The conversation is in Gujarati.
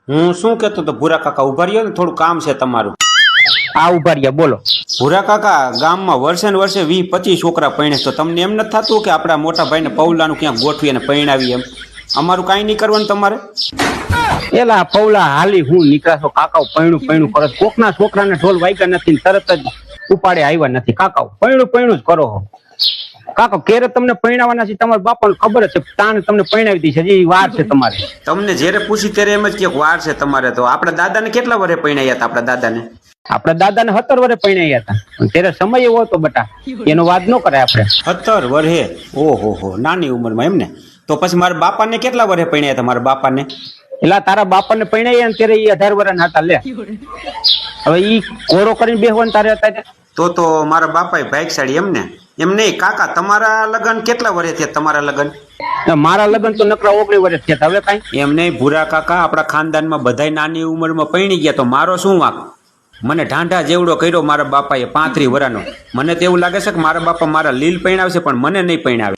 હું શું કેતો તો ભૂરા કાકા ઉભા રહ્યો ને, થોડું કામ છે તમારું. આ ઉભા રહ્યા બોલો. ભૂરા કાકા, ગામમાં વર્ષે ને વર્ષે 20-25 છોકરા પરણે, તો તમને એમ નથી થતું કે આપણા મોટા ભાઈને પૌલાનું ક્યાંક ગોઠવી અને પરણાવી? એમ અમારું કાંઈ નહીં કરવાનું તમારે? એલા પૌલા હાલી હું નીકળાશો કાકાઓ પૈણું કરો. કોકના છોકરાને ઢોલ વાગ્યા નથી, તરત જ ઉપાડે આવ્યા નથી. કાકાઓ પૈણું જ કરો. કાકા ક્યારે તમને પરણાવવાના છે? તમારા બાપાને ખબર છે, તાને તમને પરણાવી દી છે, હજી વાર છે તમારે. તમને જ્યારે પૂછી ત્યારે એમ જ કે વાર છે તમારે. તો આપણા દાદાને કેટલા વર્ષે પરણાયા હતા? આપણા દાદાને 17 વર્ષે પરણાયા હતા, પણ ત્યારે સમય એવો હતો બટા, એનો વાત ન કરે આપણે. 17 વર્ષે? ઓહો, નાની ઉંમરમાં એમ ને. તો પછી મારા બાપાને કેટલા વર્ષે પરણાયા હતા? મારા બાપાને એટલે તારા બાપાને પરણાયા ને ત્યારે એ 18 વર્ષના હતા. લે હવે ઈ કોરો કરીને બેહવાનું તારે હતા. તો મારા બાપાએ ભાગશાળી એમ ને. એમ નહીં કાકા, તમારા લગ્ન કેટલા વર્ષે થયા? તમારા લગ્ન? મારા લગ્ન તો નકરા 19 વર્ષ થયા. હવે કાંઈ એમ નહીં ભૂરા કાકા, આપણા ખાનદાનમાં બધાય નાની ઉંમરમાં પરણી ગયા, તો મારો શું વાંક? મને ઢાંઢા જેવડો કર્યો મારા બાપાએ 35 વર્ષનો. મને તો એવું લાગે છે કે મારા બાપા મારા લીલ પરણાવશે, પણ મને નહીં પરણાવે.